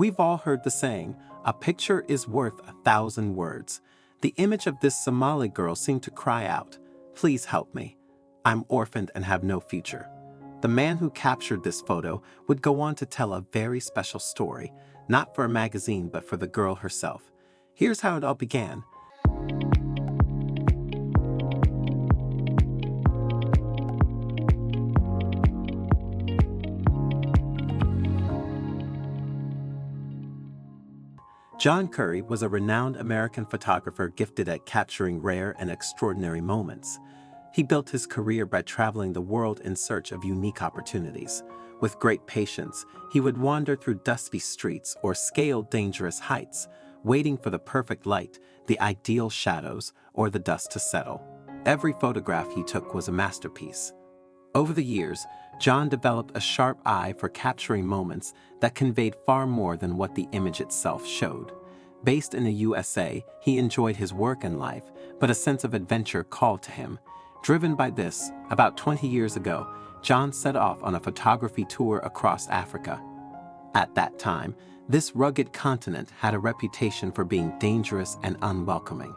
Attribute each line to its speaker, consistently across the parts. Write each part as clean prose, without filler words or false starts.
Speaker 1: We've all heard the saying, a picture is worth 1,000 words. The image of this Somali girl seemed to cry out, "Please help me. I'm orphaned and have no future." The man who captured this photo would go on to tell a very special story, not for a magazine but for the girl herself. Here's how it all began. John Curry was a renowned American photographer gifted at capturing rare and extraordinary moments. He built his career by traveling the world in search of unique opportunities. With great patience, he would wander through dusty streets or scale dangerous heights, waiting for the perfect light, the ideal shadows, or the dust to settle. Every photograph he took was a masterpiece. Over the years, John developed a sharp eye for capturing moments that conveyed far more than what the image itself showed. Based in the USA, he enjoyed his work and life, but a sense of adventure called to him. Driven by this, about 20 years ago, John set off on a photography tour across Africa. At that time, this rugged continent had a reputation for being dangerous and unwelcoming.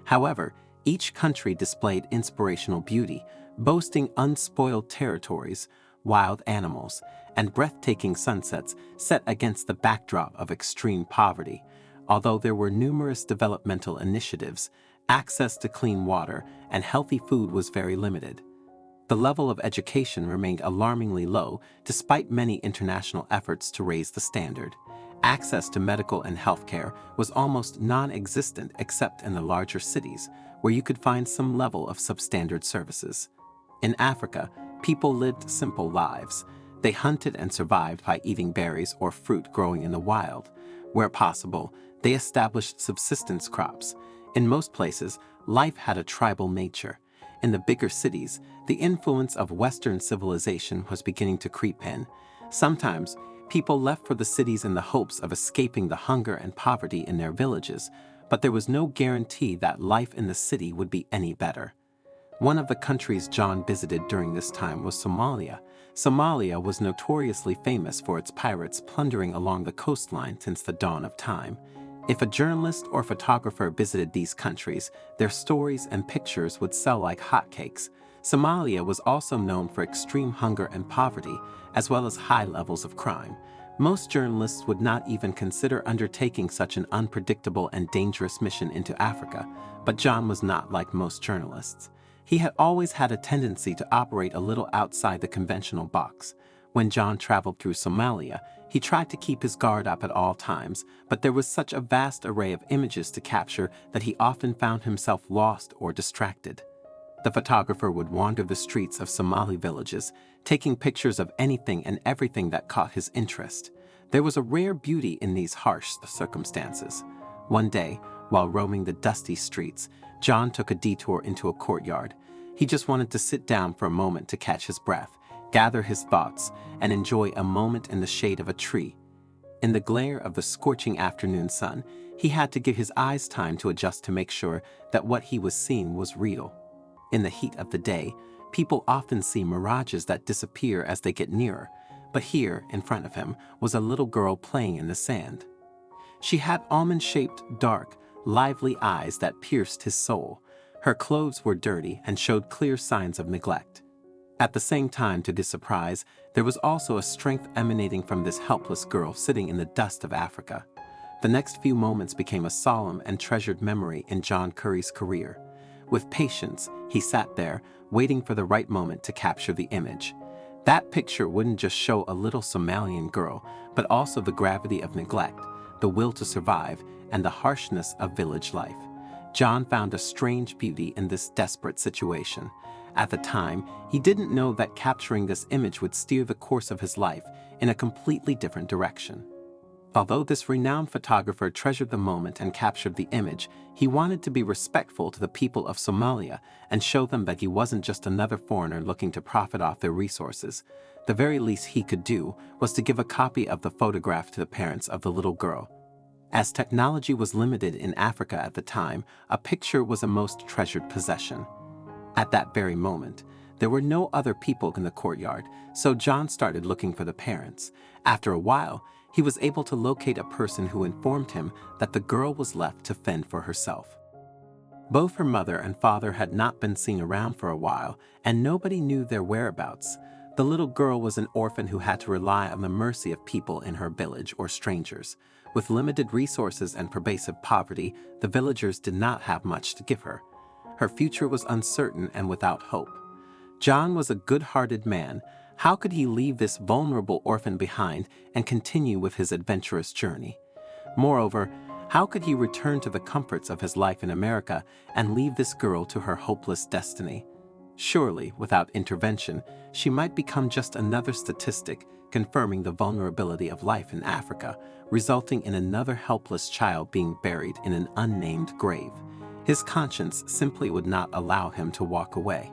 Speaker 1: However, each country displayed inspirational beauty, boasting unspoiled territories, wild animals, and breathtaking sunsets set against the backdrop of extreme poverty. Although there were numerous developmental initiatives, access to clean water and healthy food was very limited. The level of education remained alarmingly low despite many international efforts to raise the standard. Access to medical and healthcare was almost non-existent except in the larger cities, where you could find some level of substandard services. In Africa, people lived simple lives. They hunted and survived by eating berries or fruit growing in the wild. Where possible, they established subsistence crops. In most places, life had a tribal nature. In the bigger cities, the influence of Western civilization was beginning to creep in. Sometimes, people left for the cities in the hopes of escaping the hunger and poverty in their villages, but there was no guarantee that life in the city would be any better. One of the countries John visited during this time was Somalia. Somalia was notoriously famous for its pirates plundering along the coastline since the dawn of time. If a journalist or photographer visited these countries, their stories and pictures would sell like hotcakes. Somalia was also known for extreme hunger and poverty, as well as high levels of crime. Most journalists would not even consider undertaking such an unpredictable and dangerous mission into Africa, but John was not like most journalists. He had always had a tendency to operate a little outside the conventional box. When John traveled through Somalia, he tried to keep his guard up at all times, but there was such a vast array of images to capture that he often found himself lost or distracted. The photographer would wander the streets of Somali villages, taking pictures of anything and everything that caught his interest. There was a rare beauty in these harsh circumstances. One day, while roaming the dusty streets, John took a detour into a courtyard. He just wanted to sit down for a moment to catch his breath, gather his thoughts, and enjoy a moment in the shade of a tree. In the glare of the scorching afternoon sun, he had to give his eyes time to adjust to make sure that what he was seeing was real. In the heat of the day, people often see mirages that disappear as they get nearer, but here, in front of him, was a little girl playing in the sand. She had almond-shaped, dark, lively eyes that pierced his soul. Her clothes were dirty and showed clear signs of neglect. At the same time, to his surprise, there was also a strength emanating from this helpless girl sitting in the dust of Africa. The next few moments became a solemn and treasured memory in John Curry's career. With patience, he sat there, waiting for the right moment to capture the image. That picture wouldn't just show a little Somalian girl, but also the gravity of neglect, the will to survive, and the harshness of village life. John found a strange beauty in this desperate situation. At the time, he didn't know that capturing this image would steer the course of his life in a completely different direction. Although this renowned photographer treasured the moment and captured the image, he wanted to be respectful to the people of Somalia and show them that he wasn't just another foreigner looking to profit off their resources. The very least he could do was to give a copy of the photograph to the parents of the little girl. As technology was limited in Africa at the time, a picture was a most treasured possession. At that very moment, there were no other people in the courtyard, so John started looking for the parents. After a while, he was able to locate a person who informed him that the girl was left to fend for herself. Both her mother and father had not been seen around for a while, and nobody knew their whereabouts. The little girl was an orphan who had to rely on the mercy of people in her village or strangers. With limited resources and pervasive poverty, the villagers did not have much to give her. Her future was uncertain and without hope. John was a good-hearted man. How could he leave this vulnerable orphan behind and continue with his adventurous journey? Moreover, how could he return to the comforts of his life in America and leave this girl to her hopeless destiny? Surely, without intervention, she might become just another statistic, confirming the vulnerability of life in Africa, resulting in another helpless child being buried in an unnamed grave. His conscience simply would not allow him to walk away.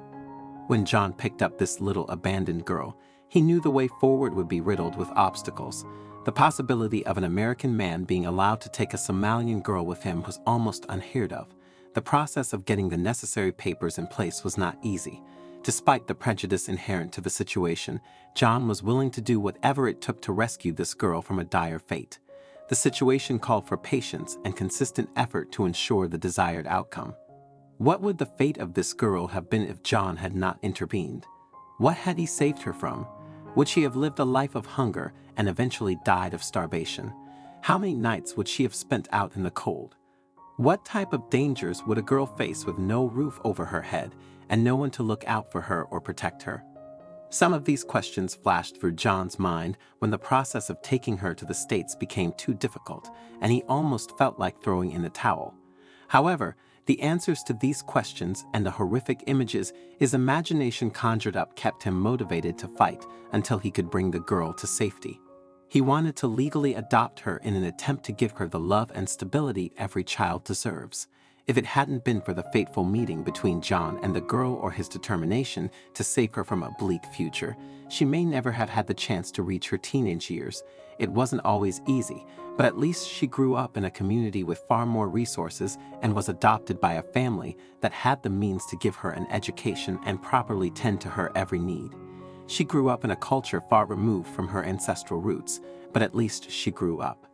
Speaker 1: When John picked up this little abandoned girl, he knew the way forward would be riddled with obstacles. The possibility of an American man being allowed to take a Somalian girl with him was almost unheard of. The process of getting the necessary papers in place was not easy. Despite the prejudice inherent to the situation, John was willing to do whatever it took to rescue this girl from a dire fate. The situation called for patience and consistent effort to ensure the desired outcome. What would the fate of this girl have been if John had not intervened? What had he saved her from? Would she have lived a life of hunger and eventually died of starvation? How many nights would she have spent out in the cold? What type of dangers would a girl face with no roof over her head and no one to look out for her or protect her? Some of these questions flashed through John's mind when the process of taking her to the States became too difficult, and he almost felt like throwing in the towel. However, the answers to these questions and the horrific images his imagination conjured up kept him motivated to fight until he could bring the girl to safety. He wanted to legally adopt her in an attempt to give her the love and stability every child deserves. If it hadn't been for the fateful meeting between John and the girl or his determination to save her from a bleak future, she may never have had the chance to reach her teenage years. It wasn't always easy, but at least she grew up in a community with far more resources and was adopted by a family that had the means to give her an education and properly tend to her every need. She grew up in a culture far removed from her ancestral roots, but at least she grew up.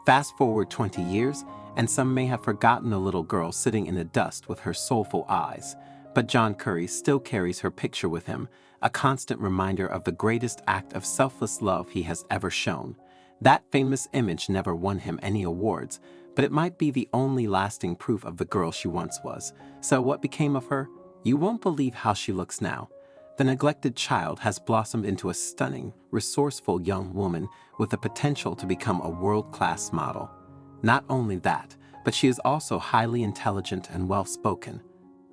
Speaker 1: Fast forward 20 years, and some may have forgotten the little girl sitting in the dust with her soulful eyes, but John Curry still carries her picture with him, a constant reminder of the greatest act of selfless love he has ever shown. That famous image never won him any awards, but it might be the only lasting proof of the girl she once was. So what became of her? You won't believe how she looks now. The neglected child has blossomed into a stunning, resourceful young woman with the potential to become a world-class model. Not only that, but she is also highly intelligent and well-spoken.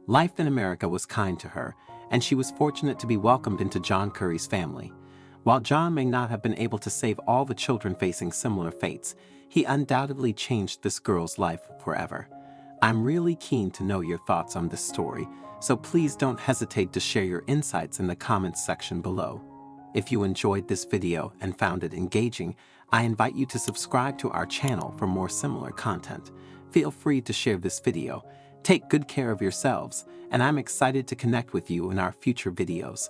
Speaker 1: Life in America was kind to her, and she was fortunate to be welcomed into John Curry's family. While John may not have been able to save all the children facing similar fates, he undoubtedly changed this girl's life forever. I'm really keen to know your thoughts on this story, so please don't hesitate to share your insights in the comments section below. If you enjoyed this video and found it engaging, I invite you to subscribe to our channel for more similar content. Feel free to share this video. Take good care of yourselves, and I'm excited to connect with you in our future videos.